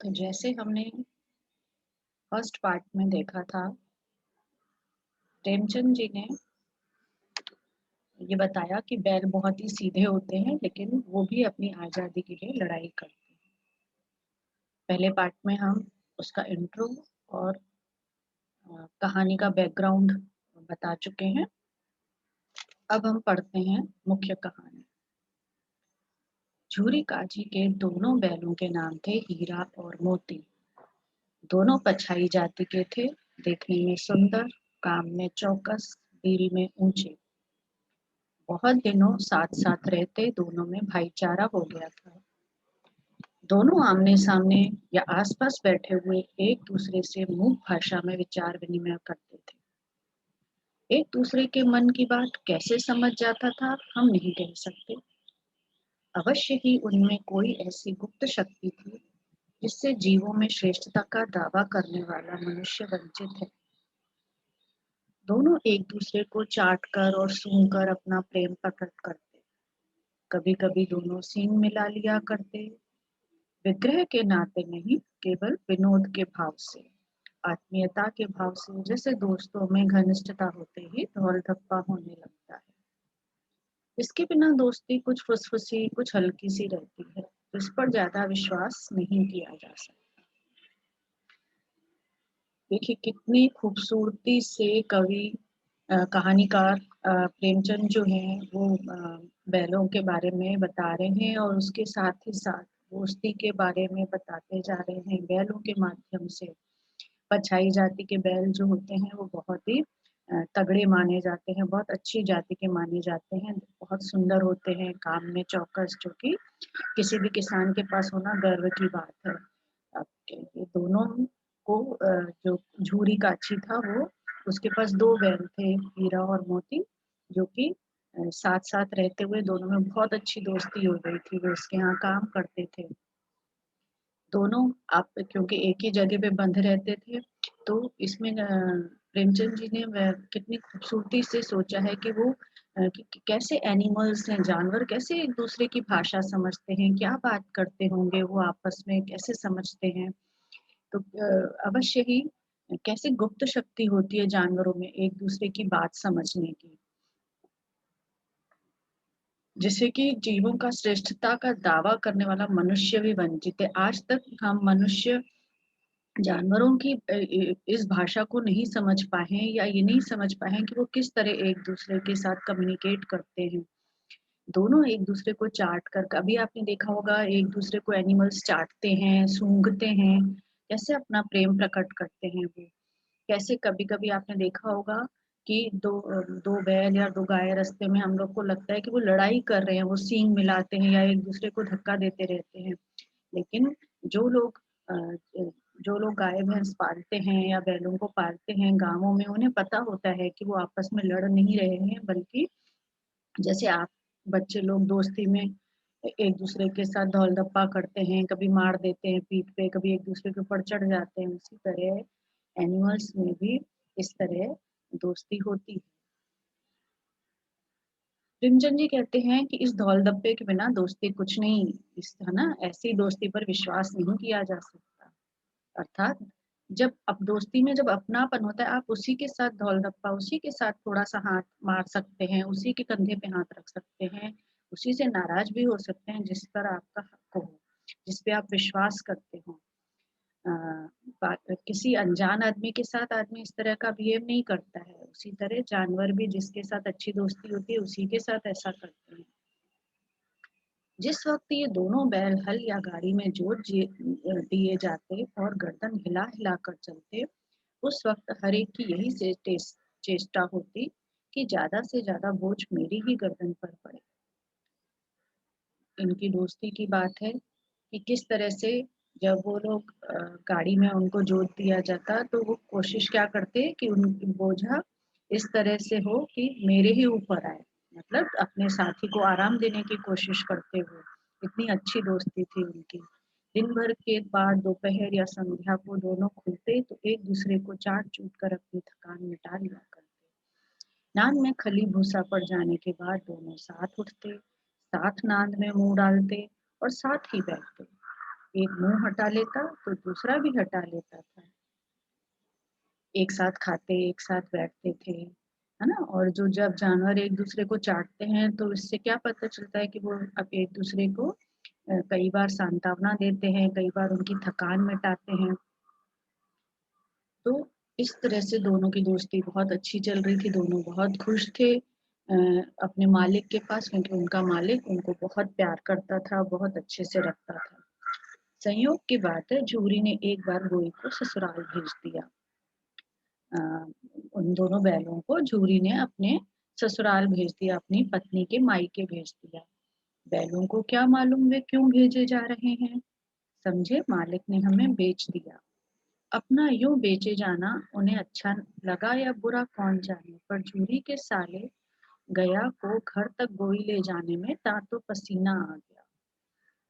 तो जैसे हमने फर्स्ट पार्ट में देखा था, प्रेमचंद जी ने ये बताया कि बैल बहुत ही सीधे होते हैं, लेकिन वो भी अपनी आज़ादी के लिए लड़ाई करते हैं। पहले पार्ट में हम उसका इंट्रो और कहानी का बैकग्राउंड बता चुके हैं। अब हम पढ़ते हैं मुख्य कहानी। झूरी काजी के दोनों बैलों के नाम थे हीरा और मोती। दोनों पछाई जाति के थे, देखने में सुंदर, काम में चौकस, दिल में ऊंचे। बहुत दिनों साथ साथ रहते दोनों में भाईचारा हो गया था। दोनों आमने सामने या आसपास बैठे हुए एक दूसरे से मूक भाषा में विचार विनिमय करते थे। एक दूसरे के मन की बात कैसे समझ जाता था हम नहीं कह सकते। अवश्य ही उनमें कोई ऐसी गुप्त शक्ति थी जिससे जीवों में श्रेष्ठता का दावा करने वाला मनुष्य वंचित है। दोनों एक दूसरे को चाट कर और सूंघ कर अपना प्रेम प्रकट करते। कभी कभी दोनों सींग मिला लिया करते, विग्रह के नाते नहीं, केवल विनोद के भाव से, आत्मीयता के भाव से। जैसे दोस्तों में घनिष्ठता होते ही धौल धप्पा होने लगता है। इसके बिना दोस्ती कुछ फुसफुसी, कुछ हल्की सी रहती है, इस पर ज्यादा विश्वास नहीं किया जा सकता। देखिए कितनी खूबसूरती से कवि कहानीकार प्रेमचंद जो हैं वो बैलों के बारे में बता रहे हैं और उसके साथ ही साथ दोस्ती के बारे में बताते जा रहे हैं बैलों के माध्यम से। पछाई जाति के बैल जो होते हैं वो बहुत ही तगड़े माने जाते हैं, बहुत अच्छी जाति के माने जाते हैं, बहुत सुंदर होते हैं, काम में चौकस, जो कि किसी भी किसान के पास होना गर्व की बात है। आपके ये दोनों को जो झूरी काची था वो, उसके पास दो बैल थे, हीरा और मोती, जो कि साथ साथ रहते हुए दोनों में बहुत अच्छी दोस्ती हो गई थी। वो उसके यहाँ काम करते थे दोनों। आप क्योंकि एक ही जगह पे बंद रहते थे, तो इसमें प्रेमचंद जी ने कितनी खूबसूरती से सोचा है कि वो कि कैसे एनिमल्स हैं, जानवर कैसे एक दूसरे की भाषा समझते हैं, क्या बात करते होंगे वो आपस में, कैसे समझते हैं। तो अवश्य ही कैसे गुप्त शक्ति होती है जानवरों में एक दूसरे की बात समझने की, जिससे कि जीवों का श्रेष्ठता का दावा करने वाला मनुष्य भी वंचित है। आज तक हम मनुष्य जानवरों की इस भाषा को नहीं समझ पाए हैं, या ये नहीं समझ पाए हैं कि वो किस तरह एक दूसरे के साथ कम्युनिकेट करते हैं। दोनों एक दूसरे को चाट कर, कभी आपने देखा होगा एक दूसरे को एनिमल्स चाटते हैं, सूंघते हैं, कैसे अपना प्रेम प्रकट करते हैं वो। कैसे कभी कभी आपने देखा होगा कि दो बैल या दो गाय रास्ते में हम लोग को लगता है कि वो लड़ाई कर रहे हैं, वो सींग मिलाते हैं या एक दूसरे को धक्का देते रहते हैं। लेकिन जो लोग अ, जो लोग गाय भैंस पालते हैं या बैलों को पालते हैं गांवों में, उन्हें पता होता है कि वो आपस में लड़ नहीं रहे हैं, बल्कि जैसे आप बच्चे लोग दोस्ती में एक दूसरे के साथ धौल धप्पा करते हैं, कभी मार देते हैं पीठ पे, कभी एक दूसरे के ऊपर चढ़ जाते हैं, उसी तरह एनिमल्स में भी इस तरह दोस्ती होती है। प्रेमचंद जी कहते हैं कि इस धौल धप्पे के बिना दोस्ती कुछ नहीं, इस है ना, ऐसी दोस्ती पर विश्वास नहीं किया जा सकता। अर्थात जब अब दोस्ती में जब अपनापन होता है, आप उसी के साथ धौल धप्पा, उसी के साथ थोड़ा सा हाथ मार सकते हैं, उसी के कंधे पे हाथ रख सकते हैं, उसी से नाराज भी हो सकते हैं जिस पर आपका हक हो, जिस पे आप विश्वास करते हो। अ, किसी अनजान आदमी के साथ आदमी इस तरह का बिहेव नहीं करता है, उसी तरह जानवर भी जिसके साथ अच्छी दोस्ती होती है उसी के साथ ऐसा करते हैं। जिस वक्त ये दोनों बैल हल या गाड़ी में दिए जाते और गर्दन हिला हिला कर चलते, उस वक्त हर एक की यही चेष्टा होती कि ज्यादा से ज्यादा बोझ मेरी ही गर्दन पर पड़े। इनकी दोस्ती की बात है कि किस तरह से जब वो लोग गाड़ी में उनको जोत दिया जाता, तो वो कोशिश क्या करते कि उनकी बोझा इस तरह से हो कि मेरे ही ऊपर आए, मतलब अपने साथी को आराम देने की कोशिश करते हुए। इतनी अच्छी दोस्ती थी उनकी। दिन भर के बाद दोपहर या संध्या को दोनों खुलते तो एक दूसरे को चाट चूट कर अपनी थकान मिटा लिया करते। नाद में खली भूसा पड़ जाने के बाद दोनों साथ उठते, साथ नाद में मुंह डालते और साथ ही बैठते। एक मुंह हटा लेता तो दूसरा भी हटा लेता था। एक साथ खाते, एक साथ बैठते थे, है ना? और जो जब जानवर एक दूसरे को चाटते हैं तो इससे क्या पता चलता है कि वो अब एक दूसरे को कई बार सांत्वना देते हैं, कई बार उनकी थकान मिटाते हैं। तो इस तरह से दोनों की दोस्ती बहुत अच्छी चल रही थी, दोनों बहुत खुश थे अपने मालिक के पास, क्योंकि उनका मालिक उनको बहुत प्यार करता था, बहुत अच्छे से रखता था। संयोग की बात है, झूरी ने एक बार गोई को ससुराल भेज दिया। अ, उन दोनों बैलों को झूरी ने अपने ससुराल भेज दिया, अपनी पत्नी के मायके भेज दिया। बैलों को क्या मालूम वे क्यों भेजे जा रहे हैं? समझे, मालिक ने हमें बेच दिया। अपना यूं बेचे जाना उन्हें अच्छा लगा या बुरा कौन जाने, पर झूरी के साले गया को घर तक गोई ले जाने में दांतों पसीना आ गया।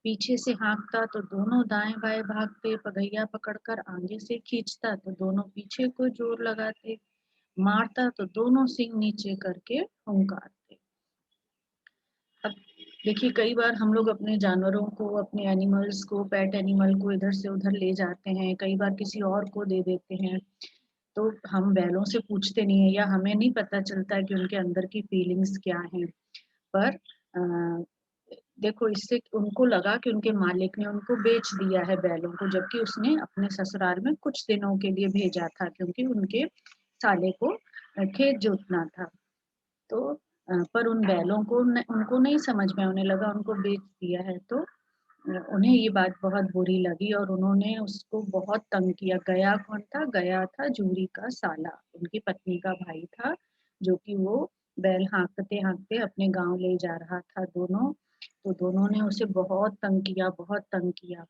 पीछे से हाँकता तो दोनों दाएं बाएं भागते, पगैया पकड़कर आगे से खींचता तो दोनों पीछे को जोर लगाते, मारता तो दोनों सींग नीचे करके हुंकारते। अब देखिए, कई बार हम लोग अपने जानवरों को, अपने एनिमल्स को, पेट एनिमल को इधर से उधर ले जाते हैं, कई बार किसी और को दे देते हैं, तो हम बैलों से पूछते नहीं है या हमें नहीं पता चलता है कि उनके अंदर की फीलिंग्स क्या हैं। पर देखो, इससे उनको लगा कि उनके मालिक ने उनको बेच दिया है बैलों को, जबकि उसने अपने ससुराल में कुछ दिनों के लिए भेजा था, क्योंकि उनके साले को खेत जोतना था। तो पर उन बैलों को उनको नहीं समझ में, उन्हें लगा उनको बेच दिया है, तो उन्हें ये बात बहुत बुरी लगी और उन्होंने उसको बहुत तंग किया। गया कौन था? गया था जूरी का साला, उनकी पत्नी का भाई था, जो कि वो बैल हाँकते हाँकते अपने गांव ले जा रहा था दोनों। तो दोनों ने उसे बहुत तंग किया, बहुत तंग किया,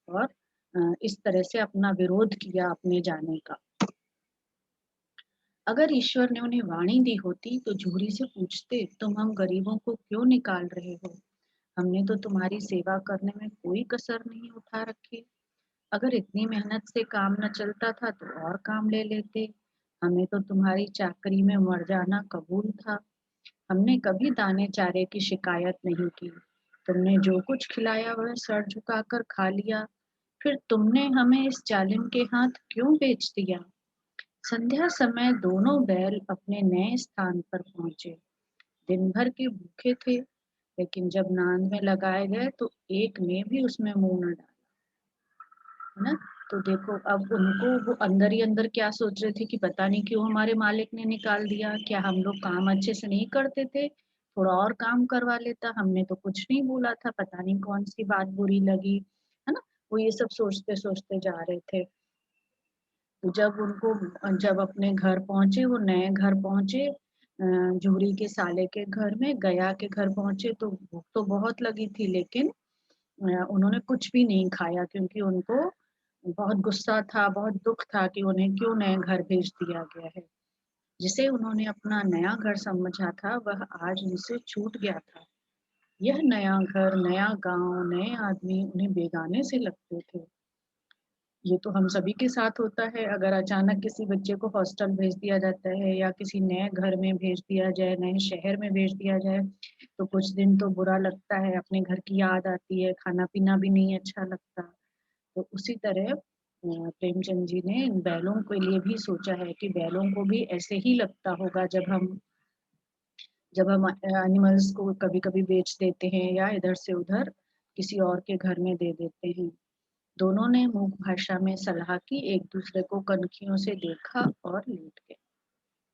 और इस तरह से अपना विरोध किया अपने जाने का। अगर ईश्वर ने उन्हें वाणी दी होती तो झूरी से पूछते, तुम हम गरीबों को क्यों निकाल रहे हो? हमने तो तुम्हारी सेवा करने में कोई कसर नहीं उठा रखी। अगर इतनी मेहनत से काम न चलता था तो और काम ले लेते। हमें तो तुम्हारी चाकरी में मर जाना कबूल था। हमने कभी दाने चारे की शिकायत नहीं की। तुमने जो कुछ खिलाया वह सर झुकाकर खा लिया। फिर तुमने हमें इस जालिम के हाथ क्यों बेच दिया? संध्या समय दोनों बैल अपने नए स्थान पर पहुंचे। दिन भर के भूखे थे, लेकिन जब नांद में लगाए गए तो एक ने भी उसमें मुंह न डाला, है ना? तो देखो, अब उनको वो अंदर ही अंदर क्या सोच रहे थे कि पता नहीं क्यों हमारे मालिक ने निकाल दिया, क्या हम लोग काम अच्छे से नहीं करते थे, थोड़ा और काम करवा लेता, हमने तो कुछ नहीं बोला था, पता नहीं कौन सी बात बुरी लगी, है ना? वो ये सब सोचते सोचते जा रहे थे। तो जब अपने घर पहुंचे, वो नए घर पहुंचे, जूरी के साले के घर में, गया के घर पहुंचे, तो भूख तो बहुत लगी थी, लेकिन उन्होंने कुछ भी नहीं खाया, क्योंकि उनको बहुत गुस्सा था, बहुत दुख था कि उन्हें क्यों नए घर भेज दिया गया है। जिसे उन्होंने अपना नया घर समझा था, वह आज उनसे छूट गया था। यह नया घर, नया गांव, नए आदमी उन्हें बेगाने से लगते थे। ये तो हम सभी के साथ होता है, अगर अचानक किसी बच्चे को हॉस्टल भेज दिया जाता है या किसी नए घर में भेज दिया जाए, नए शहर में भेज दिया जाए, तो कुछ दिन तो बुरा लगता है, अपने घर की याद आती है, खाना पीना भी नहीं अच्छा लगता। तो उसी तरह प्रेमचंद जी ने इन बैलों के लिए भी सोचा है कि बैलों को भी ऐसे ही लगता होगा, जब हम एनिमल्स को कभी कभी बेच देते हैं या इधर से उधर किसी और के घर में दे देते हैं। दोनों ने मूक भाषा में सलाह की, एक दूसरे को कनखियों से देखा और लेट गए।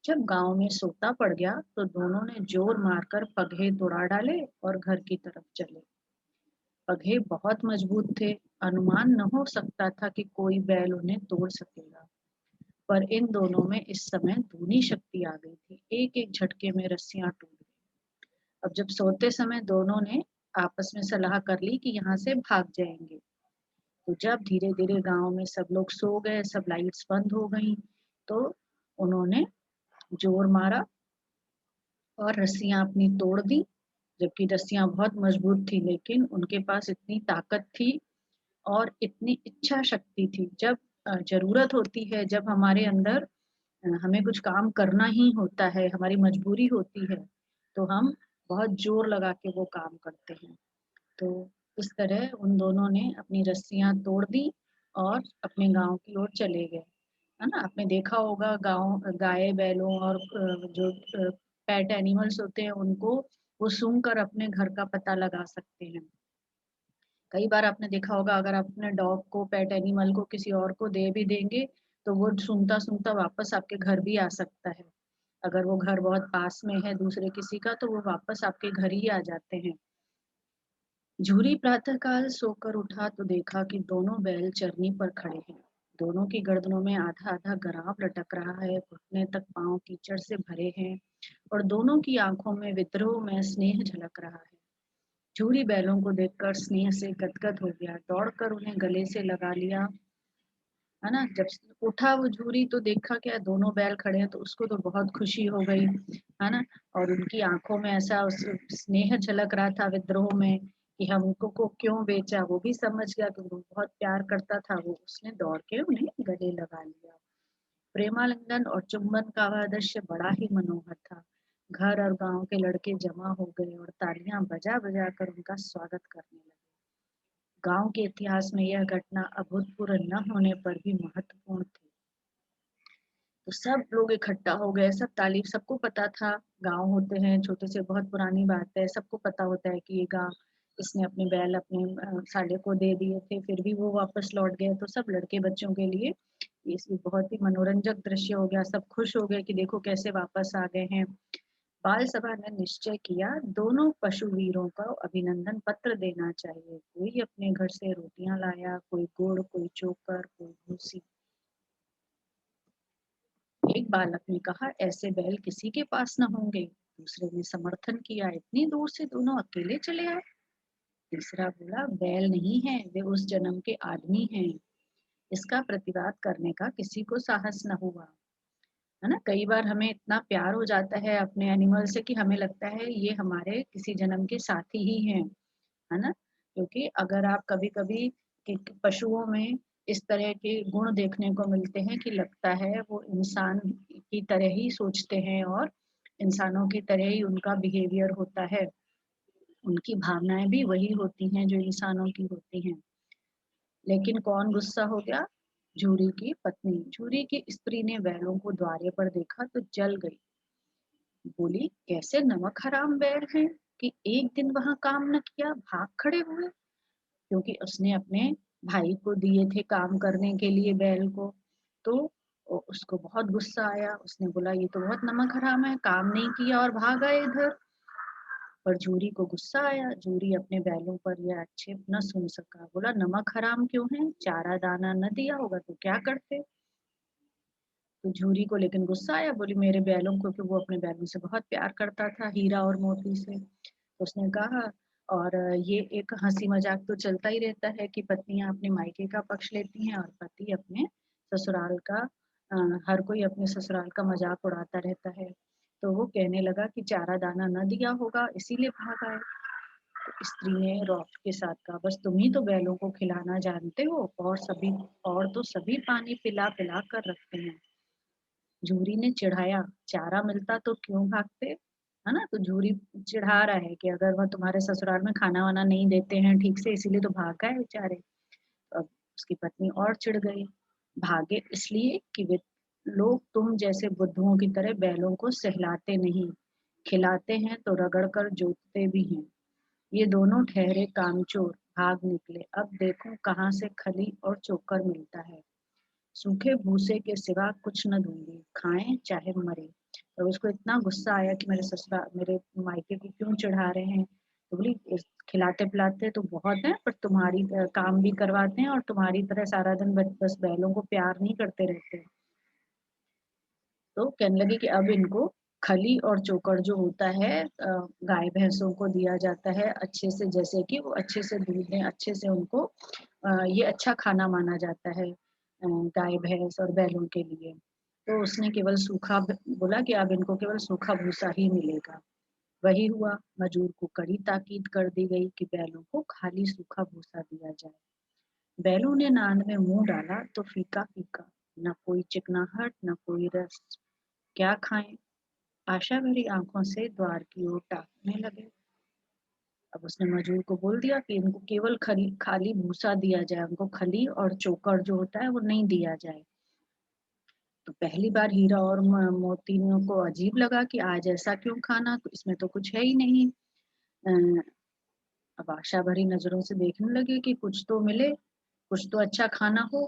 जब गांव में सोता पड़ गया तो दोनों ने जोर मारकर पगहे तोड़ा डाले और घर की तरफ चले। पगहे बहुत मजबूत थे, अनुमान न हो सकता था कि कोई बैल उन्हें तोड़ सकेगा। पर इन दोनों में इस समय दूनी शक्ति आ गई थी, एक एक झटके में रस्सियां टूट गई। अब जब सोते समय दोनों ने आपस में सलाह कर ली कि यहाँ से भाग जाएंगे। तो जब धीरे धीरे गांव में सब लोग सो गए, सब लाइट्स बंद हो गई, तो उन्होंने जोर मारा और रस्सियां अपनी तोड़ दी। जबकि रस्सियां बहुत मजबूत थी, लेकिन उनके पास इतनी ताकत थी और इतनी इच्छा शक्ति थी, जब जरूरत होती है, जब हमारे अंदर हमें कुछ काम करना ही होता है, हमारी मजबूरी होती है, तो हम बहुत जोर लगा के वो काम करते हैं। तो इस तरह उन दोनों ने अपनी रस्सियाँ तोड़ दी और अपने गाँव की ओर चले गए। है ना? आपने देखा होगा गाय, बैलों और जो पेट एनिमल्स होते हैं उनको वो सूंघ कर अपने घर का पता लगा सकते हैं। कई बार आपने देखा होगा अगर आप अपने डॉग को, पेट एनिमल को किसी और को दे भी देंगे, तो वो सूंघता-सूंघता वापस आपके घर भी आ सकता है। अगर वो घर बहुत पास में है दूसरे किसी का, तो वो वापस आपके घर ही आ जाते हैं। झूरी प्रातःकाल सोकर उठा तो देखा कि दोनों बैल चरनी पर खड़े हैं। दोनों की गर्दनों में आधा-आधा गराव लटक रहा है, घुटने तक पाँव कीचड़ से भरे हैं और दोनों की आंखों में विद्रोह में स्नेह झलक रहा है। झूरी बैलों को देखकर स्नेह से गदगद हो गया, दौड़कर उन्हें गले से लगा लिया। है ना? जब उठा वो झूरी तो देखा क्या दोनों बैल खड़े हैं तो उसको तो बहुत खुशी हो गई, है ना? और उनकी आँखों में ऐसा उस स्नेह झलक रहा था विद्रोह में कि हमको को क्यों बेचा, वो भी समझ गया कि वो बहुत प्यार करता था वो, उसने दौड़ के उन्हें गले लगा लिया। प्रेमालिंगन और चुंबन का वह दृश्य बड़ा ही मनोहर था। घर और गाँव के लड़के जमा हो गए और तालियां बजा-बजा कर उनका स्वागत करने लगे। गांव के इतिहास में यह घटना अभूतपूर्व न होने पर भी महत्वपूर्ण थी। तो सब लोग इकट्ठा हो गए, सब ताली सबको पता था, गाँव होते हैं, छोटे से बहुत पुरानी बात है, सबको पता होता है कि ये गाँव इसने अपने बैल अपने साले को दे दिए थे, फिर भी वो वापस लौट गए, तो सब लड़के बच्चों के लिए ये बहुत ही मनोरंजक दृश्य हो गया, सब खुश हो गए कि देखो कैसे वापस आ गए हैं। बाल सभा ने निश्चय किया दोनों पशु वीरों को अभिनंदन पत्र देना चाहिए। कोई अपने घर से रोटियां लाया, कोई गुड़, कोई चोकर, कोई भूसी। एक बालक ने कहा ऐसे बैल किसी के पास न होंगे। दूसरे ने समर्थन किया इतनी दूर से दोनों अकेले चले आए। तीसरा बोला बैल नहीं है, वे उस जन्म के आदमी हैं। इसका प्रतिवाद करने का किसी को साहस न हुआ। है ना? कई बार हमें इतना प्यार हो जाता है अपने एनिमल से कि हमें लगता है ये हमारे किसी जन्म के साथी ही हैं। है ना? क्योंकि अगर आप कभी-कभी पशुओं में इस तरह के गुण देखने को मिलते हैं कि लगता है वो इंसान की तरह ही सोचते हैं और इंसानों की तरह ही उनका बिहेवियर होता है। उनकी भावनाएं भी वही होती हैं जो इंसानों की होती हैं। लेकिन कौन गुस्सा हो गया? झूरी की पत्नी। झूरी की स्त्री ने बैलों को द्वारे पर देखा तो जल गई। बोली कैसे नमक हराम बैल हैं कि एक दिन वहां काम न किया भाग खड़े हुए। क्योंकि उसने अपने भाई को दिए थे काम करने के लिए बैल को, तो उसको बहुत गुस्सा आया। उसने बोला ये तो बहुत नमक हराम है, काम नहीं किया और भाग आए इधर। पर जूरी को गुस्सा आया। जूरी अपने बैलों पर यह आक्षेप न सुन सका। बोला नमक हराम क्यों है, चारा दाना न दिया होगा तो क्या करते। तो जूरी को लेकिन गुस्सा आया। बोली मेरे बैलों को, क्योंकि वो अपने बैलों से बहुत प्यार करता था, हीरा और मोती से। तो उसने कहा, और ये एक हंसी मजाक तो चलता ही रहता है कि पत्नियां अपने मायके का पक्ष लेती हैं और पति अपने ससुराल का। हर कोई अपने ससुराल का मजाक उड़ाता रहता है। तो वो कहने लगा कि चारा दाना न दिया होगा इसीलिए भाग आए। तो स्त्री ने रौब के साथ कहा बस तुम ही तो बैलों को खिलाना जानते हो, और तो सभी पानी पिला पिला कर रखते हैं। जूरी ने चिढ़ाया, चारा मिलता तो क्यों भागते। है ना? तो जूरी चिढ़ा रहा है कि अगर वह तुम्हारे ससुराल में खाना वाना नहीं देते हैं ठीक से इसीलिए तो भाग गए बेचारे। तो अब उसकी पत्नी और चिढ़ गई। भागे इसलिए कि वे लोग तुम जैसे बुद्धुओं की तरह बैलों को सहलाते नहीं, खिलाते हैं तो रगड़ कर जोतते भी हैं। ये दोनों ठहरे कामचोर भाग निकले। अब देखो कहाँ से खली और चोकर मिलता है। सूखे भूसे के सिवा कुछ न दूंगी, खाएं चाहे मरे। तो उसको इतना गुस्सा आया कि मेरे मायके को क्यों चढ़ा रहे हैं। तो बोली खिलाते पिलाते तो बहुत है पर तुम्हारी काम भी करवाते हैं और तुम्हारी तरह सारा दिन बस बैलों को प्यार नहीं करते रहते। तो कहने लगे कि अब इनको खली और चोकर जो होता है गाय भैंसों को दिया जाता है अच्छे से, जैसे कि वो अच्छे से दूध दें, अच्छे से उनको ये अच्छा खाना माना जाता है गाय भैंस और बैलों के लिए। तो उसने केवल बोला कि अब इनको केवल सूखा भूसा ही मिलेगा। वही हुआ। मजूर को कड़ी ताकीद कर दी गई कि बैलों को खाली सूखा भूसा दिया जाए। बैलों ने नाद में मुंह डाला तो फीका फीका, न कोई चिकनाहट न कोई रस। क्या खाएं। आशा भरी आंखों से द्वार की ओर ताकने लगे। अब उसने मजूर को बोल दिया कि इनको केवल खाली भूसा दिया जाए, उनको खली और चोकर जो होता है वो नहीं दिया जाए। तो पहली बार हीरा और मोती को अजीब लगा कि आज ऐसा क्यों खाना, तो इसमें तो कुछ है ही नहीं। अ, अब आशा भरी नजरों से देखने लगे कि कुछ तो मिले, कुछ तो अच्छा खाना हो।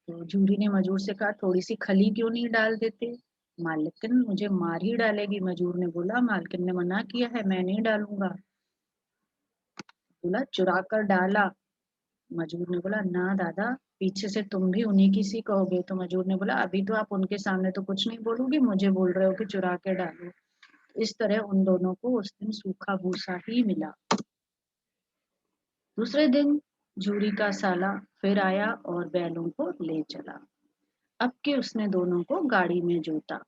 तो जूरी ने मजूर से कहा, थोड़ी सी खली क्यों नहीं डाल देते? मालकिन मुझे मार ही डालेगी। मजूर ने बोला, मालकिन ने मना किया है, मैं नहीं डालूंगा। बोला, चुरा कर डाला। मजूर ने बोला, ना दादा, पीछे से तुम भी उन्हीं की सी कहोगे। तो मजूर ने बोला, अभी तो आप उनके सामने तो कुछ नहीं बोलोगे, मुझे बोल रहे हो कि चुरा के डालो। इस तरह उन दोनों को उस दिन सूखा भूसा ही मिला। दूसरे दिन जूरी का साला फिर आया और बैलों को ले चला। अब के उसने दोनों को गाड़ी में जोता।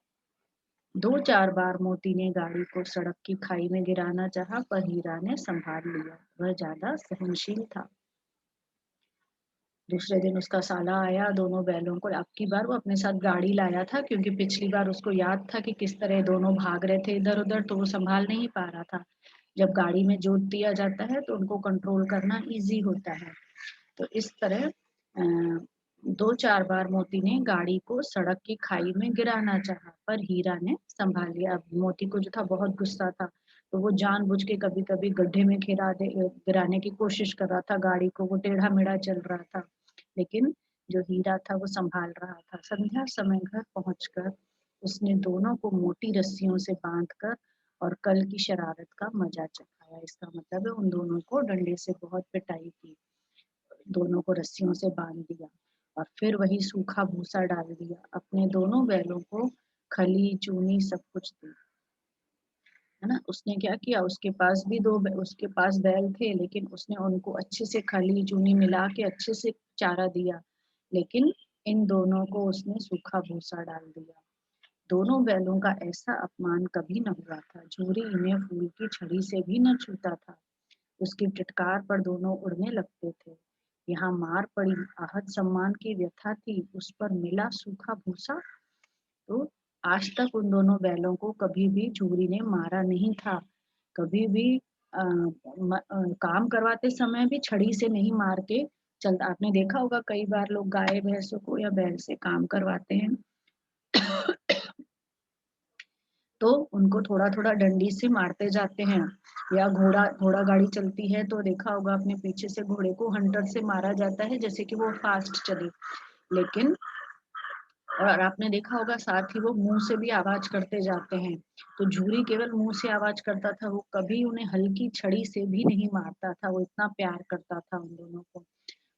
2-4 बार मोती ने गाड़ी को सड़क की खाई में गिराना चाहा, पर हीरा ने संभाल लिया, वह ज्यादा सहनशील था। दूसरे दिन उसका साला आया, दोनों बैलों को, अब की बार वो अपने साथ गाड़ी लाया था, क्योंकि पिछली बार उसको याद था कि किस तरह दोनों भाग रहे थे इधर उधर, तो वो संभाल नहीं पा रहा था। जब गाड़ी में जोत दिया जाता है तो उनको कंट्रोल करना इजी होता है। तो इस तरह 2-4 बार मोती ने गाड़ी को सड़क की खाई में गिराना चाहा, पर हीरा ने संभाल लिया। अब मोती को जो था बहुत गुस्सा था, तो वो जानबूझ के कभी कभी गड्ढे में गिराने की कोशिश कर रहा था गाड़ी को, वो टेढ़ा मेढ़ा चल रहा था। लेकिन जो हीरा था वो संभाल रहा था। संध्या समय घर पहुंचकर उसने दोनों को मोटी रस्सियों से बांधकर और कल की शरारत का मजा चखाया। इसका मतलब है उन दोनों को डंडे से बहुत पिटाई की, दोनों को रस्सियों से बांध दिया और फिर वही सूखा भूसा डाल दिया। अपने दोनों बैलों को खली चूनी सब कुछ दी, है ना। उसने क्या किया, उसके पास बैल थे, लेकिन उसने उनको अच्छे से खली चूनी मिला के अच्छे से चारा दिया, लेकिन इन दोनों को उसने सूखा भूसा डाल दिया। दोनों बैलों का ऐसा अपमान कभी न हुआ था। जूरी इन्हें फूल की छड़ी से भी न छूता था। उसकी टिटकार पर दोनों उड़ने लगते थे। यहाँ मार पड़ी, आहत सम्मान की व्यथा थी, उस पर मिला सूखा भूसा। तो आज तक उन दोनों बैलों को कभी भी जूरी ने मारा नहीं था। कभी भी काम करवाते समय भी छड़ी से नहीं मार के चलता। आपने देखा होगा कई बार लोग गाय भैंसों को या बैल से काम करवाते हैं, तो उनको थोड़ा थोड़ा डंडी से मारते जाते हैं। या घोड़ा घोड़ा गाड़ी चलती है तो देखा होगा अपने पीछे से घोड़े को हंटर से मारा जाता है, जैसे कि वो फास्ट चले। लेकिन और आपने देखा होगा साथ ही वो मुंह से भी आवाज करते जाते हैं। तो जूरी केवल मुंह से आवाज करता था, वो कभी उन्हें हल्की छड़ी से भी नहीं मारता था, वो इतना प्यार करता था उन दोनों को।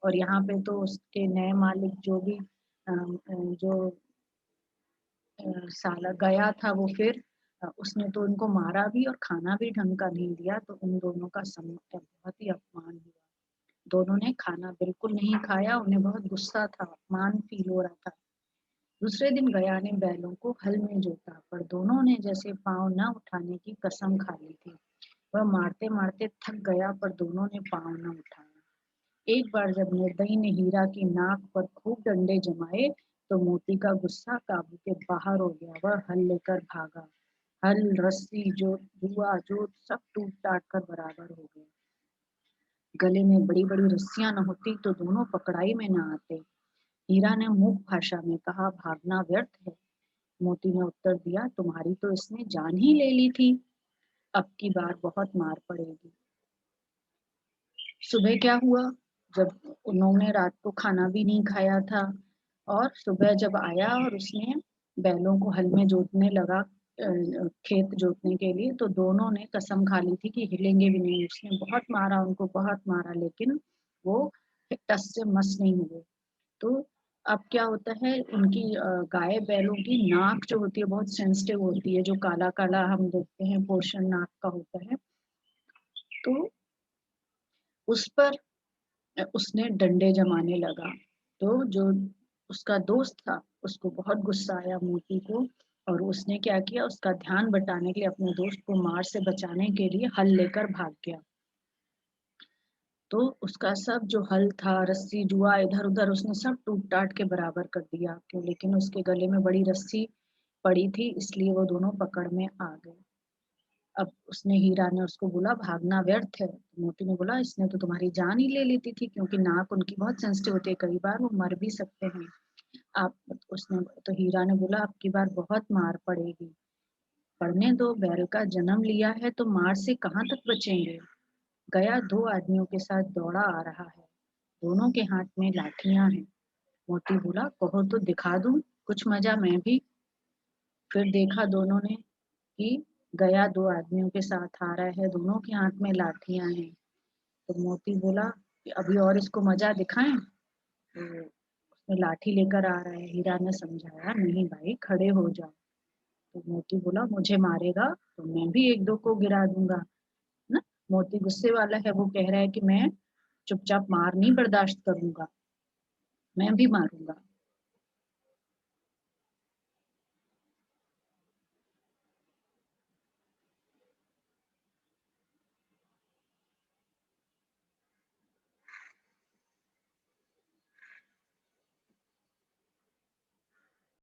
और यहाँ पे तो उसके नए मालिक जो भी जो साला गया था, वो फिर उसने तो उनको मारा भी और खाना भी ढंग का नहीं दिया, तो उन दोनों का बहुत ही अपमान हुआ। दोनों ने खाना बिल्कुल नहीं खाया, उन्हें बहुत गुस्सा था, अपमान फील हो रहा था। दूसरे दिन गया ने बैलों को हल में जोता, पर दोनों ने जैसे पांव न उठाने की कसम खा ली थी। वह मारते मारते थक गया, पर दोनों ने पांव न उठाया। एक बार जब निर्दयी ने हीरा की नाक पर खूब डंडे जमाए, तो मोती का गुस्सा काबू के बाहर हो गया। वह हल लेकर भागा। हल, रस्सी, जो जुआ जो सब टूट टाट कर बराबर हो गए। गले में बड़ी बड़ी रस्सियां न होती तो दोनों पकड़ाई में न आते। हीरा ने मूक भाषा में कहा, भागना व्यर्थ है। मोती ने उत्तर दिया, तुम्हारी तो इसने जान ही ले ली थी, अब की बार बहुत मार पड़ेगी। सुबह क्या हुआ, जब उन्होंने रात को खाना भी नहीं खाया था और सुबह जब आया और उसने बैलों को हल में जोतने लगा, खेत जोतने के लिए, तो दोनों ने कसम खा ली थी कि हिलेंगे भी नहीं। उसने बहुत मारा, उनको बहुत मारा, लेकिन वो टस से मस नहीं हुए। तो अब क्या होता है, उनकी गाय बैलों की नाक जो होती है बहुत सेंसिटिव होती है, जो काला काला हम देखते हैं पोर्शन नाक का होता है। तो उस पर उसने डंडे जमाने लगा। तो जो उसका दोस्त था उसको बहुत गुस्सा आया मोती को, और उसने क्या किया, उसका ध्यान बटाने के लिए अपने दोस्त को मार से बचाने के लिए हल लेकर भाग गया। तो उसका सब जो हल था, रस्सी जुआ इधर उधर, उसने सब टूट टाट के बराबर कर दिया। क्यों, लेकिन उसके गले में बड़ी रस्सी पड़ी थी, इसलिए वो दोनों पकड़ में आ गए। अब उसने हीरा ने उसको बोला भागना व्यर्थ है। तो मोती ने बोला इसने तो तुम्हारी जान ही ले लेती थी, क्योंकि नाक उनकी बहुत सेंसिटिव होती है, कई बार वो मर भी सकते हैं। आप उसने तो हीरा ने बोला अब की बार बहुत मार पड़ेगी, पढ़ने दो, बैल का जन्म लिया है तो मार से कहाँ तक बचेंगे। गया दो आदमियों के साथ दौड़ा आ रहा है, दोनों के हाथ में लाठियां हैं। मोती बोला कहो तो दिखा दूं कुछ मजा मैं भी। फिर देखा दोनों ने कि गया दो आदमियों के साथ आ रहा है, दोनों के हाथ में लाठियां हैं। तो मोती बोला कि अभी और इसको मजा दिखाएं। तो उसने लाठी लेकर आ रहा है, हीरा ने समझाया नहीं भाई खड़े हो जाओ। तो मोती बोला मुझे मारेगा तो मैं भी एक दो को गिरा दूंगा ना। मोती गुस्से वाला है, वो कह रहा है कि मैं चुपचाप मार नहीं बर्दाश्त करूंगा, मैं भी मारूंगा।